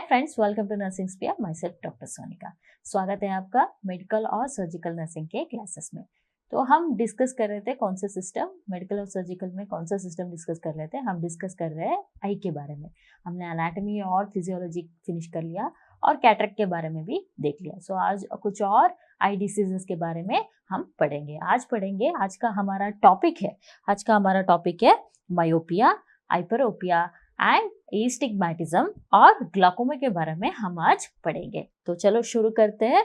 Friends, welcome to nursing sphere. Myself doctor Sonika. स्वागत है आपका मेडिकल और सर्जिकल नर्सिंग के क्लासेस में। तो हम डिस्कस कर रहे थे कौन से सिस्टम, मेडिकल और सर्जिकल में कौन सा सिस्टम डिस्कस कर रहे थे। हम डिस्कस कर रहे हैं आई के बारे में। हमने एनाटॉमी और फिजियोलॉजी फिनिश कर लिया और कैटरेक्ट के बारे में भी देख लिया। सो आज कुछ और आई डिसीजेस के बारे में हम पढ़ेंगे। आज का हमारा टॉपिक है मायोपिया, हाइपरोपिया एंड एस्टिग्मैटिज्म और ग्लाकोमा के बारे में हम आज पढ़ेंगे। तो चलो शुरू करते हैं,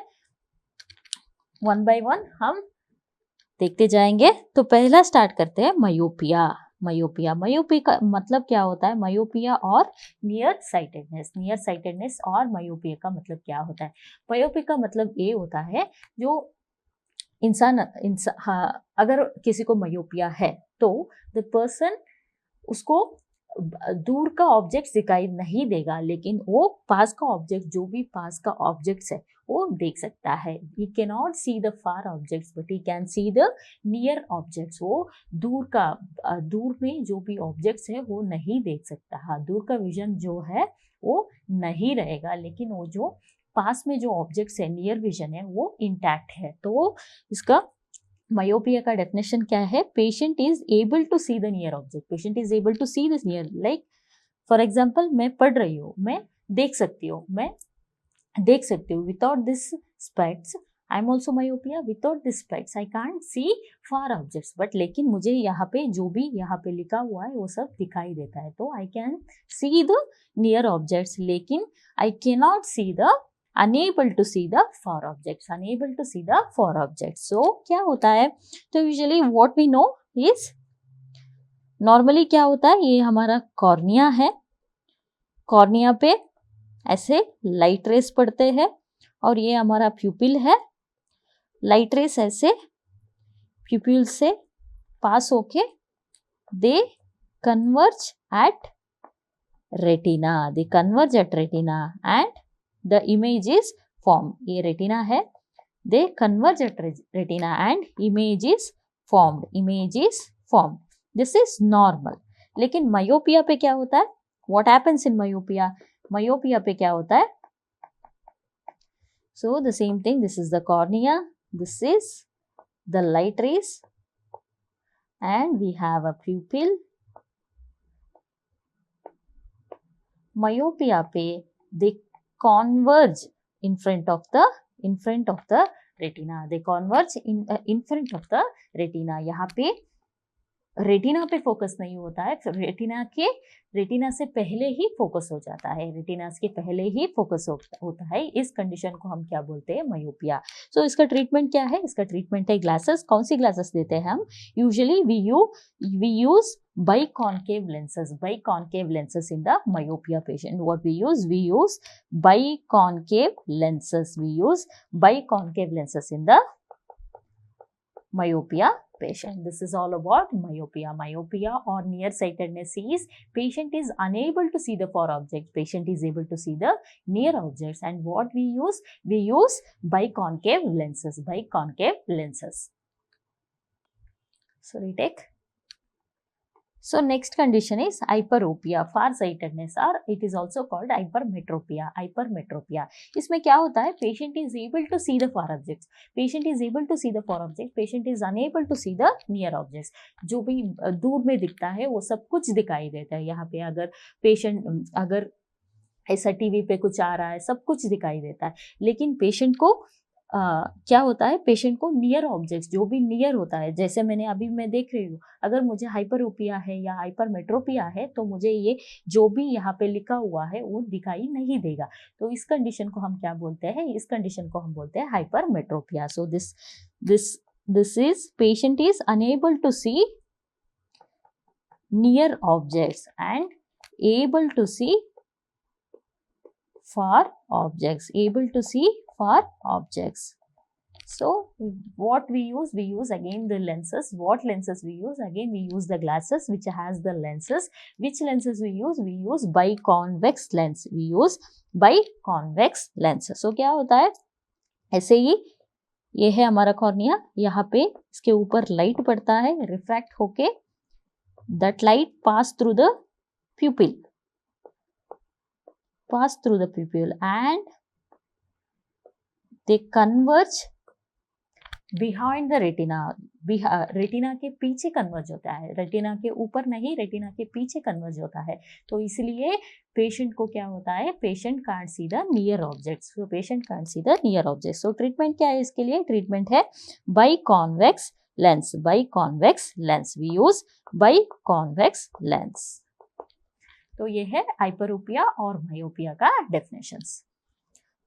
वन बाय वन हम देखते जाएंगे। तो पहला स्टार्ट करते हैं मायोपिया का मतलब क्या होता है? मायोपिया और नियर साइटेडनेस और मायोपिया का मतलब क्या होता है? मायोपिया का मतलब ये होता है, जो अगर किसी को मायोपिया है तो द पर्सन उसको दूर का ऑब्जेक्ट दिखाई नहीं देगा, लेकिन वो पास का ऑब्जेक्ट, जो भी पास का ऑब्जेक्ट्स है वो देख सकता है। he cannot see the far objects but he can see the near objects। वो दूर में जो भी ऑब्जेक्ट्स है वो नहीं देख सकता। हाँ, दूर का विजन जो है वो नहीं रहेगा, लेकिन वो जो पास में जो ऑब्जेक्ट्स है, नियर विजन है, वो इंटैक्ट है। तो इसका मायोपिया का डेफिनेशन क्या है? Patient is able to see the near object. Patient is able to see this near, like for example मैं पढ़ रही हूँ, मैं देख सकती हूँ without this specs. I am also myopia, without this specs I can't see far objects, but लेकिन मुझे यहाँ पे जो भी यहाँ पे लिखा हुआ है वो सब दिखाई देता है। तो I can see the near objects, लेकिन I cannot see the unable to see the far objects। So क्या होता है? तो usually what we know is, normally क्या होता है, ये हमारा कॉर्निया है। कॉर्निया पे ऐसे लाइट रेस पड़ते हैं और ये हमारा प्यूपिल है। लाइट रेस ऐसे प्यूपिल से पास होके they converge at retina and the image is formed। ये रेटिना है, they converge at retina and image is formed। this is normal। लेकिन मायोपिया पे क्या होता है? what happens in मायोपिया पे क्या होता है? so the same thing, this is the cornea, this is the light rays and we have a pupil। Myopia पे they converge in front of the retina। they converge in front of the retina। यहाँ पे retina पे focus नहीं होता है, retina से पहले ही focus हो जाता है, होता है। इस कंडीशन को हम क्या बोलते हैं? मायोपिया। सो इसका ट्रीटमेंट क्या है? इसका ट्रीटमेंट है ग्लासेस। कौन सी ग्लासेस देते हैं हम? Usually we use biconcave lenses in the myopia patient। what we use biconcave lenses in the myopia patient। this is all about myopia or nearsightedness is patient is unable to see the far objects, patient is able to see the near objects, and what we use biconcave lenses। so retake। So next condition is hyperopia, farsightedness, or it is also called hypermetropia। इसमें क्या होता है? patient is able to see the far objects, patient is unable to see the near objects। जो भी दूर में दिखता है वो सब कुछ दिखाई देता है। यहाँ पे अगर ऐसा टीवी पे कुछ आ रहा है, सब कुछ दिखाई देता है, लेकिन पेशेंट को क्या होता है? पेशेंट को नियर ऑब्जेक्ट्स, जो भी नियर होता है, जैसे मैं देख रही हूँ, अगर मुझे हाइपरोपिया है या हाइपरमेट्रोपिया है तो मुझे ये जो भी यहाँ पे लिखा हुआ है वो दिखाई नहीं देगा। तो इस कंडीशन को हम क्या बोलते हैं? इस कंडीशन को हम बोलते हैं hypermetropia. So this is patient is unable to see near objects and able to see far objects। So what we use again the lenses। what lenses we use? Again we use the glasses which has the lenses। which lenses we use biconvex lens। so क्या होता है? ऐसे ही ये है हमारा cornea, यहाँ पे इसके ऊपर लाइट पड़ता है, रिफ्रैक्ट होके that light pass through the pupil pass through the pupil and they converge behind the retina. Retina के पीछे कन्वर्ज होता है, रेटिना के ऊपर नहीं, रेटिना के पीछे कन्वर्ज होता है। तो इसलिए पेशेंट को क्या होता है, patient can't see the near objects, so patient can't see the near objects. So treatment क्या है इसके लिए, ट्रीटमेंट है biconvex lens, biconvex lens, we use biconvex lens. तो ये है हाइपरोपिया और मायोपिया का डेफिनेशंस।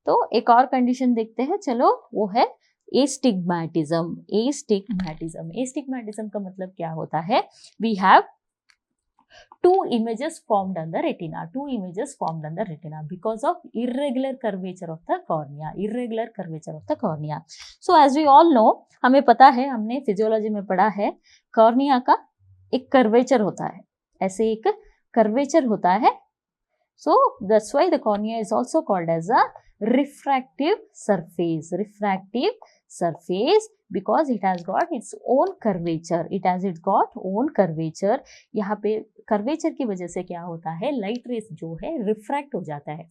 तो एक और कंडीशन देखते हैं, चलो, वो है एस्टिग्मैटिज्म। एस्टिग्मैटिज्म, एस्टिग्मैटिज्म का मतलब क्या होता है, we have two images formed on the retina, two images formed on the retina because of irregular curvature of the cornea, irregular curvature of the cornea. So as we all know, हमें पता है, हमने physiology में पढ़ा है, cornea का एक curvature होता है, ऐसे एक कर्वेचर होता है। So that's why the cornea is also called as a refractive surface, refractive surface, because it has got its own curvature, it has its got own curvature। यहाँ पे कर्वेचर की वजह से क्या होता है, लाइट रेस जो है रिफ्रैक्ट हो जाता है।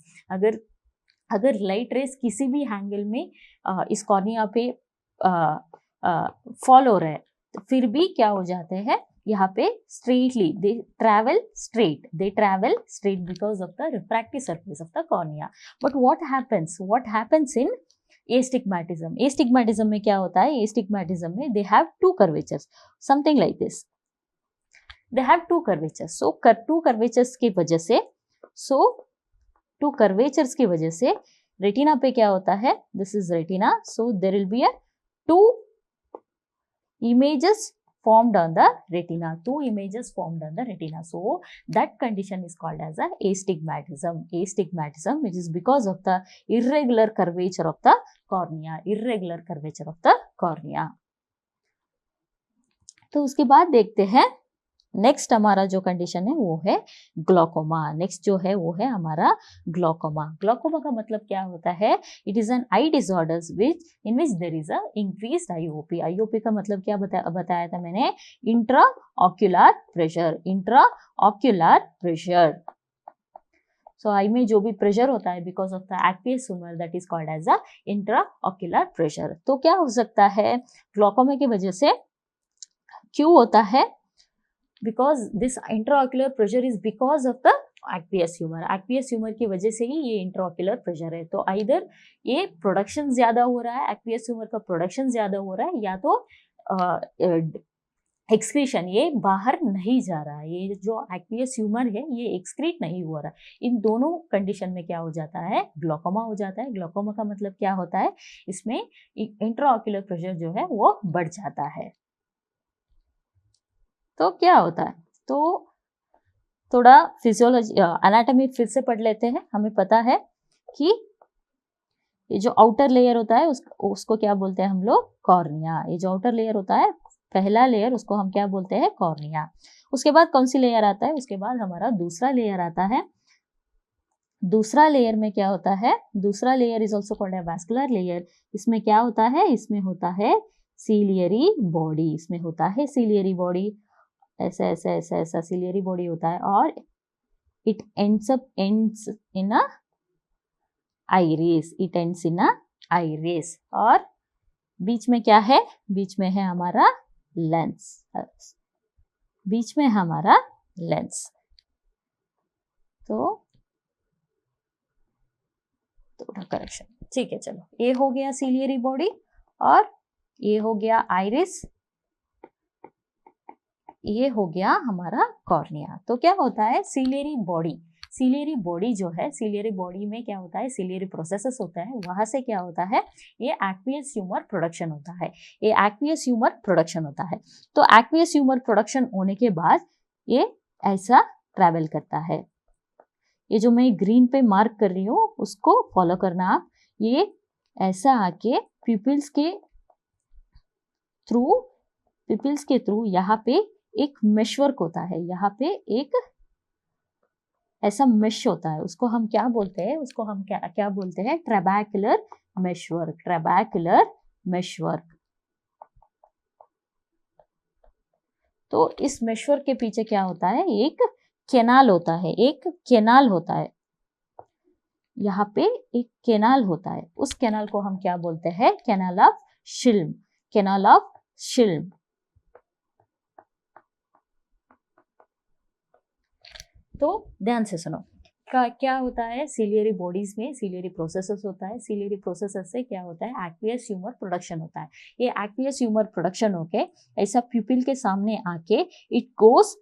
अगर लाइट रेस किसी भी एंगल में इस कॉर्निया पे फॉल हो रहा है, तो फिर भी क्या हो जाते हैं, यहाँ पे straightly they travel straight because of the refractive surface of the cornea. But what happens in astigmatism, astigmatism में क्या होता है, एस्टिग्मैटिज्म में they have two curvatures, something like this, they have two curvatures. So two curvatures की वजह से retina पे क्या होता है, this is retina, so there will be a two images formed on the retina, two images formed on the retina, so that condition is called as a astigmatism, which is because of the irregular curvature of the cornea, irregular curvature of the cornea। तो उसके बाद देखते हैं next हमारा जो condition है वो है ग्लोकोमा। नेक्स्ट जो है वो है हमारा ग्लोकोमा। ग्लोकोमा का मतलब क्या होता है, it is an eye disorders in which there is a increased IOP. IOP का मतलब क्या बताया था मैंने, intra ocular pressure, intra ocular pressure. So eye में जो भी प्रेशर होता है because of the aqueous humour, that is called as a intra ocular pressure. तो क्या हो सकता है ग्लोकोमा की वजह से, क्यों होता है, because this intraocular pressure is because of the aqueous humor, aqueous humor की वजह से ही ये intraocular pressure है। तो either ये प्रोडक्शन ज्यादा हो रहा है, aqueous humor का प्रोडक्शन ज्यादा हो रहा है, या तो एक्सक्रीशन ये बाहर नहीं जा रहा है, ये जो aqueous humor है ये एक्सक्रीट नहीं हो रहा। इन दोनों कंडीशन में क्या हो जाता है, ग्लोकोमा हो जाता है। ग्लोकोमा का मतलब क्या होता है, इसमें इंट्राऑक्यूलर प्रेशर जो है वो बढ़ जाता है। तो क्या होता है, तो थोड़ा फिजियोलॉजी एनाटॉमी फिर से पढ़ लेते हैं। हमें पता है कि ये जो आउटर लेयर होता है उसको क्या बोलते हैं हम लोग, कॉर्निया। ये जो आउटर लेयर होता है, पहला लेयर, उसको हम क्या बोलते हैं, कॉर्निया। उसके बाद कौन सी लेयर आता है, उसके बाद हमारा दूसरा लेयर आता है। दूसरा लेयर में क्या होता है, दूसरा layer is also called a vascular layer. इसमें क्या होता है, इसमें होता है सीलियरी बॉडी, इसमें होता है सीलियरी बॉडी, ऐसा ऐसा ऐसा ऐसा सीलियरी बॉडी होता है, और it ends in a iris, it ends in a iris. और बीच में क्या है, बीच में है हमारा लेंस, बीच में हमारा लेंस। तो थोड़ा करेक्शन, ठीक है, चलो, ये हो गया सीलियरी बॉडी और ये हो गया आइरिस, ये हो गया हमारा कॉर्निया। तो क्या होता है, सीलियरी बॉडी जो है, सीलियरी बॉडी में क्या होता है, सीलियरी प्रोसेसेस होता है, वहां से क्या होता है, ये एक्वियस ह्यूमर प्रोडक्शन होता है, ये एक्वियस ह्यूमर प्रोडक्शन होता है। तो एक्वियस ह्यूमर प्रोडक्शन होने के बाद ये ऐसा ट्रैवल करता है। ये जो मैं ग्रीन पे मार्क कर रही हूँ उसको फॉलो करना आप। ये ऐसा आके पिपल्स के थ्रू यहाँ पे एक मेशवर्क होता है, यहाँ पे एक ऐसा मेश होता है, उसको हम क्या बोलते हैं, उसको हम क्या बोलते हैं, ट्रैबेक्युलर मेशवर्क, ट्रैबेक्युलर मेशवर्क। तो इस मेशवर्क के पीछे क्या होता है, एक केनाल होता है, एक केनाल होता है। यहाँ पे एक कैनाल होता है, उस कैनाल को हम क्या बोलते हैं, कैनाल ऑफ शिल्म, कैनाल ऑफ शिल्म। तो ध्यान से सुनो, क्या होता है सिलियरी बॉडीज में, सिलियरी प्रोसेसेस होता है, सिलियरी प्रोसेसेस से क्या होता है, एक्वियस ह्यूमर प्रोडक्शन होता है। ये एक्वियस ह्यूमर प्रोडक्शन होके ऐसा प्यूपिल के सामने आके it goes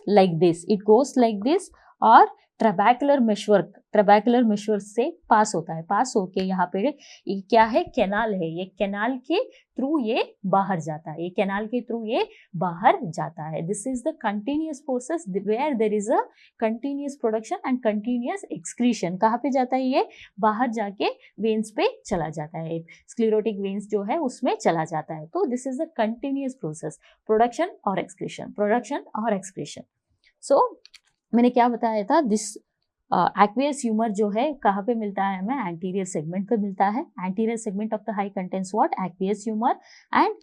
like this, it goes like this, और ट्रबैकुलर मेशवर्क से पास होता है, पास होके यहाँ पे ये क्या है, कैनाल है, ये कैनाल के थ्रू ये बाहर जाता है, ये कैनाल के थ्रू ये बाहर जाता है। This is the continuous process where there is a continuous production and continuous excretion. कहाँ पे जाता है ये, बाहर जाके वेन्स पे चला जाता है, स्क्लेरोटिक वेन्स जो है उसमें चला जाता है। तो this is the continuous process, production और एक्सक्रीशन, प्रोडक्शन और एक्सक्रीशन। सो मैंने क्या बताया था, दिस एक्वियस ह्यूमर जो है कहाँ पे मिलता है हमें, एंटीरियर सेगमेंट पे मिलता है। Anterior segment of the high contents what, aqueous humour, and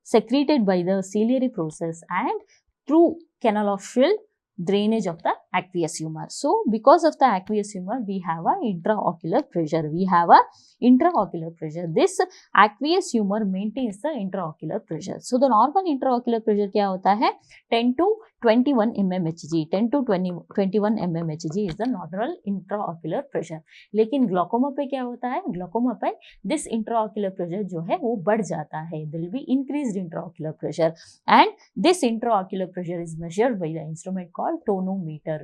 secreted by the ciliary process and through canal of Schrill drainage of the aqueous humor. So because of the aqueous humor we have a intraocular pressure, we have a intraocular pressure. This aqueous humor maintains the intraocular pressure. So the normal intraocular pressure क्या होता है, 10 to 21 mmHg, 10 to 21 mmHg is the normal intraocular pressure. लेकिन glaucoma पे क्या होता है, glaucoma पे this intraocular pressure जो है वो बढ़ जाता है, there will be increased intraocular pressure, and this intraocular pressure is measured by the instrument called tonometer.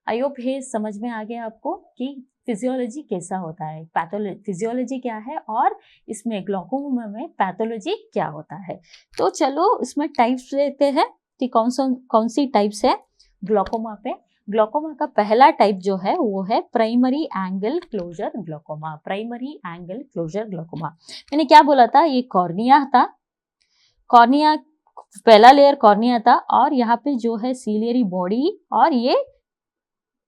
I hope ये समझ में आ गया आपको कि फिजियोलॉजी कैसा होता है, पैथोलॉजी, फिजियोलॉजी क्या है और इसमें ग्लोकोमा में पैथोलॉजी क्या होता है। तो चलो इसमें टाइप्स लेते हैं कि कौन सी टाइप्स है ग्लोकोमा पे। ग्लोकोमा का पहला टाइप जो है वो है primary angle closure glaucoma, primary angle closure glaucoma. मैंने क्या बोला था, ये कॉर्निया था, कॉर्निया पहला लेयर कॉर्निया था, और यहाँ पे जो है सिलियरी बॉडी और ये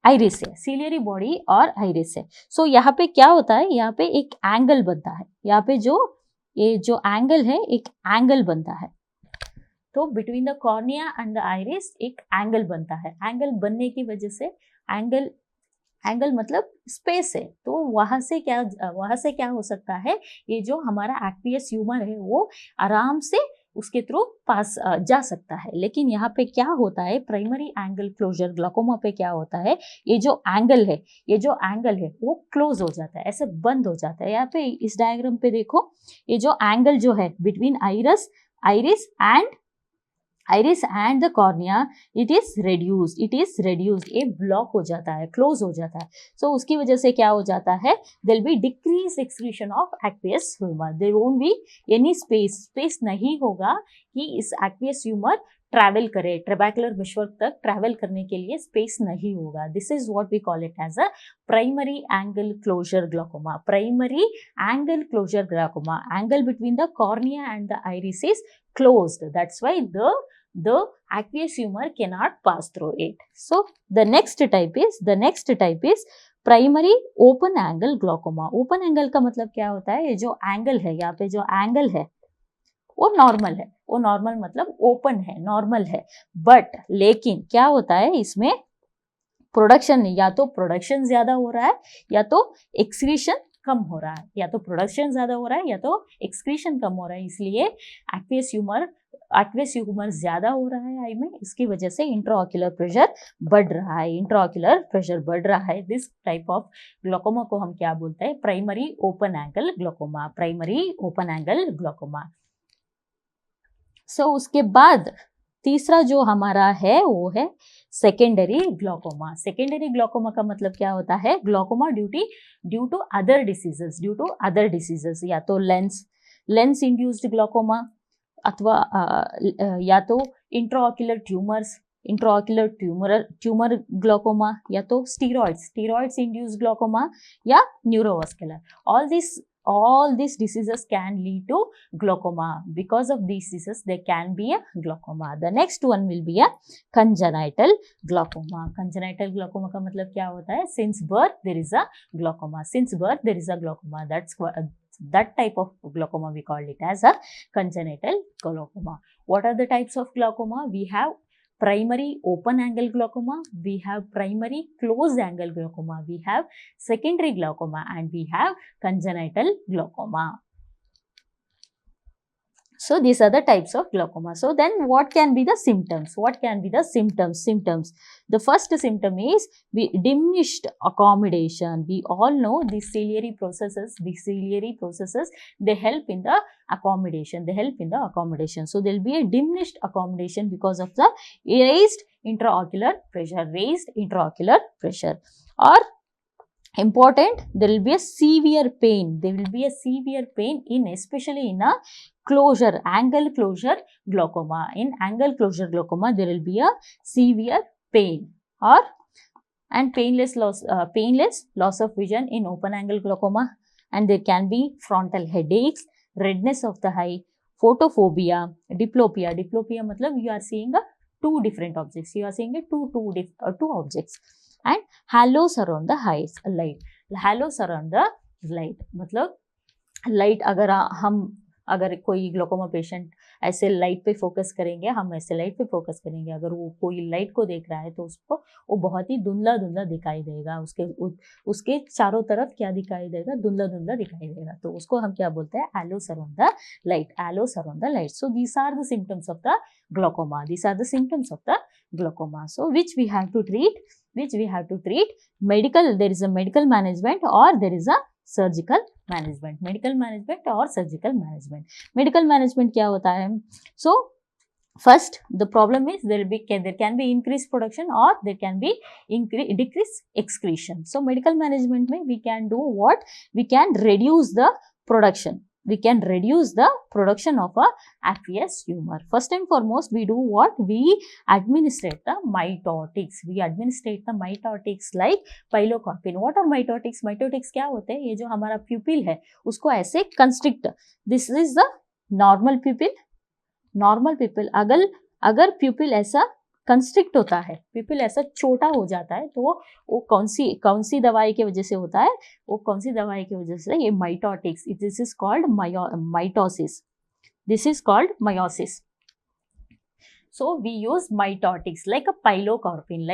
आइरिस है, सिलियरी बॉडी और आइरिस है। सो यहाँ पे क्या होता है, यहाँ पे एक एंगल बनता है, यहाँ पे ये जो एंगल है एक एंगल बनता है। तो between the cornea and the iris एक एंगल बनता है। एंगल बनने की वजह से एंगल मतलब स्पेस है, तो वहां से क्या हो सकता है, ये जो हमारा एक्वियस ह्यूमर है वो आराम से उसके थ्रू पास जा सकता है। लेकिन यहाँ पे क्या होता है, प्राइमरी एंगल क्लोजर ग्लोकोमा पे क्या होता है, ये जो एंगल है वो क्लोज हो जाता है, ऐसे बंद हो जाता है। यहाँ पे इस डायग्राम पे देखो, ये जो एंगल जो है between iris and the cornea, it is reduced, ये ब्लॉक हो जाता है, क्लोज हो जाता है। सो उसकी वजह से क्या हो जाता है, there will be decrease excretion of aqueous humour, there won't be any space नहीं होगा कि इस एक्वियस ह्यूमर ट्रैवल करे, ट्रबैकुलर मेशवर्क तक ट्रैवल करने के लिए स्पेस नहीं होगा। This is what we call it as a primary angle closure glaucoma, primary angle closure glaucoma. Angle between the cornea and the iris is closed, that's why the aqueous humor cannot pass through it. So the next type is primary open angle glaucoma. Open angle का मतलब क्या होता है, ये जो angle है, यहाँ पे जो एंगल है वो नॉर्मल मतलब ओपन है, नॉर्मल है, बट लेकिन क्या होता है इसमें प्रोडक्शन, या तो प्रोडक्शन ज्यादा हो रहा है या तो एक्सक्रीशन कम हो रहा है, या तो प्रोडक्शन ज्यादा हो रहा है या तो एक्सक्रीशन कम हो रहा है, इसलिए एक्वियस ह्यूमर ज्यादा हो रहा है आई में, इसकी वजह से इंट्राओक्यूलर प्रेशर बढ़ रहा है। दिस टाइप ऑफ ग्लोकोमा को हम क्या बोलते हैं, प्राइमरी ओपन एंगल ग्लोकोमा। सो उसके बाद तीसरा जो हमारा है वो है सेकेंडरी ग्लोकोमा। सेकेंडरी ग्लोकोमा का मतलब क्या होता है, glaucoma due to other diseases, या तो लेंस इंड्यूस्ड ग्लोकोमा, अथवा या तो इंट्राओक्यूलर ट्यूमर ग्लोकोमा, या तो स्टीरॉइड्स इंड्यूस्ड ग्लोकोमा, या neurovascular. all these diseases can lead to glaucoma. Because of these diseases there can be a glaucoma. The next one will be a congenital glaucoma. Congenital glaucoma का मतलब क्या होता है, since birth there is a glaucoma, that type of glaucoma we call it as a congenital glaucoma. What are the types of glaucoma? We have primary open angle glaucoma, we have primary closed angle glaucoma, we have secondary glaucoma, and we have congenital glaucoma. So these are the types of glaucoma. So then what can be the symptoms? What can be the symptoms? Symptoms. The first symptom is diminished accommodation. We all know these ciliary processes, they help in the accommodation. So there will be a diminished accommodation because of the raised intraocular pressure. Or important, there will be a severe pain. Especially in a angle closure glaucoma. In angle closure glaucoma, there will be a severe pain and painless loss of vision in open angle glaucoma, and there can be frontal headaches, redness of the eye, photophobia, diplopia. Diplopia matlab you are seeing two different objects. You are seeing two objects. And halos around the eyes, halos around the light. मतलब light अगर कोई glaucoma patient ऐसे light पे focus करेंगे, अगर वो कोई light को देख रहा है तो उसको वो बहुत ही धुंधला दिखाई देगा, उसके चारों तरफ क्या दिखाई देगा, धुंधला दिखाई देगा, तो उसको हम क्या बोलते हैं, halos around the light. So these are the symptoms of the glaucoma. So which we have to treat medical. There is a medical management or there is a surgical management. Medical management क्या होता है? So first the problem is there can be increased production or there can be decreased excretion. So medical management में we can do what? We can reduce the production. Of a aqueous humor. First and foremost, we do what? We administrate the mitotics. Like pilocarpine. What are mitotics? Mitotics क्या होते हैं? ये जो हमारा pupil है, उसको ऐसे constrict. This is the normal pupil. अगर pupil ऐसा कंस्ट्रिक्ट होता है, pupil ऐसा छोटा हो जाता है, तो वो कौन सी दवाई की वजह से होता है? ये miotics. This is called miosis. So we use mitotics like a pilocarpine.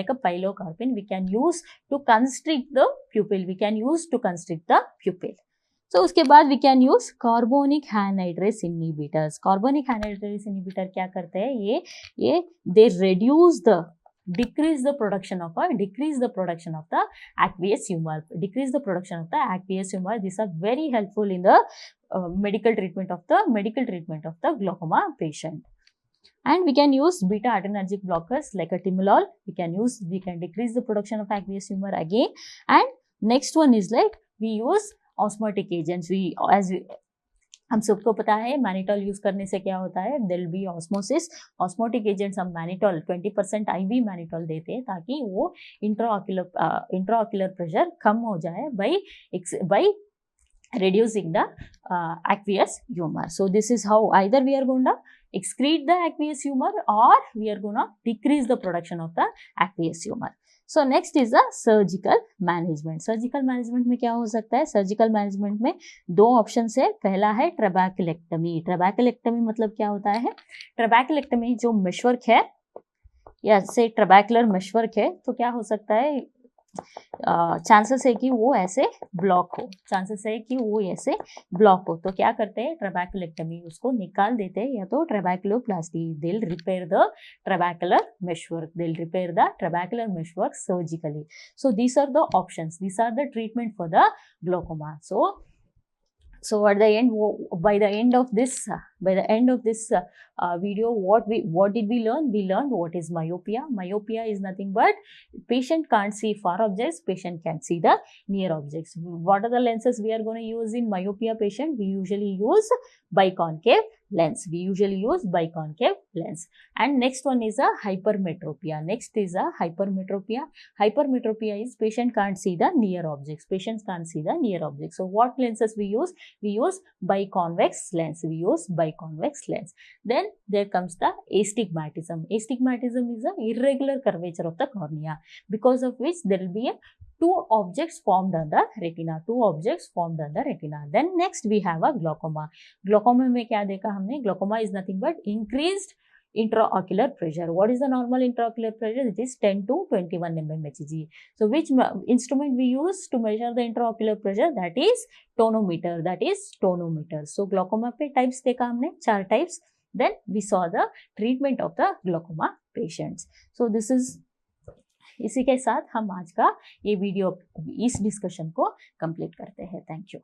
We can use to constrict the pupil. So उसके बाद we can use carbonic anhydrase inhibitors. Carbonic anhydrase inhibitor क्या करते हैं? ये they decrease the production of the aqueous humor. These are very helpful in the medical treatment of the glaucoma patient. And we can use beta adrenergic blockers like a timolol. We can decrease the production of aqueous humor again. And next one is like we use osmotic agents. हम सबको पता है mannitol use करने से क्या होता है, there will be osmosis. Osmotic agents हम मैनिटॉल 20% IV मैनिटॉल देते हैं ताकि वो इंट्राऑक्यूलर प्रेशर कम हो जाए by reducing the aqueous humor. So this is how either we are going to excrete the aqueous humor or we are going to decrease the production of the aqueous humor. So next is the surgical management. Surgical management में क्या हो सकता है? Surgical management में दो option है. पहला है ट्रबैकुलेक्टमी. मतलब क्या होता है? ट्रबैकुलेक्टमी जो मेशवर्क है या से ट्रबैकुलर मेशवर्क है, तो क्या हो सकता है? चांसेस है कि वो ऐसे ब्लॉक हो. तो क्या करते हैं? ट्रबैकुलेक्टमी, उसको निकाल देते हैं, या तो trabeculoplasty. They will repair the trabecular meshwork surgically. So these are the options. These are the treatment for the glaucoma. So at the end, by the end of this video, what did we learn? We learned what is myopia. Myopia is nothing but patient can't see far objects, patient can see the near objects. What are the lenses we are going to use in myopia patient? We usually use biconcave lens. And next one is a hypermetropia. Hypermetropia is patient can't see the near objects. So what lenses we use? We use biconvex lens. Then there comes the astigmatism. Astigmatism is an irregular curvature of the cornea, because of which there will be two objects formed on the retina. Then next we have a glaucoma. Glaucoma में क्या देखा हमने? Glaucoma is nothing but increased intraocular pressure. What is the normal intraocular pressure? It is 10 to 21 mmHg. So which instrument we use to measure the intraocular pressure? That is tonometer. So glaucoma पे types देखा हमने, 4 types. Then we saw the treatment of the glaucoma patients. So this is, इसी के साथ हम आज का ये वीडियो, इस डिस्कशन को कंप्लीट करते हैं. Thank you.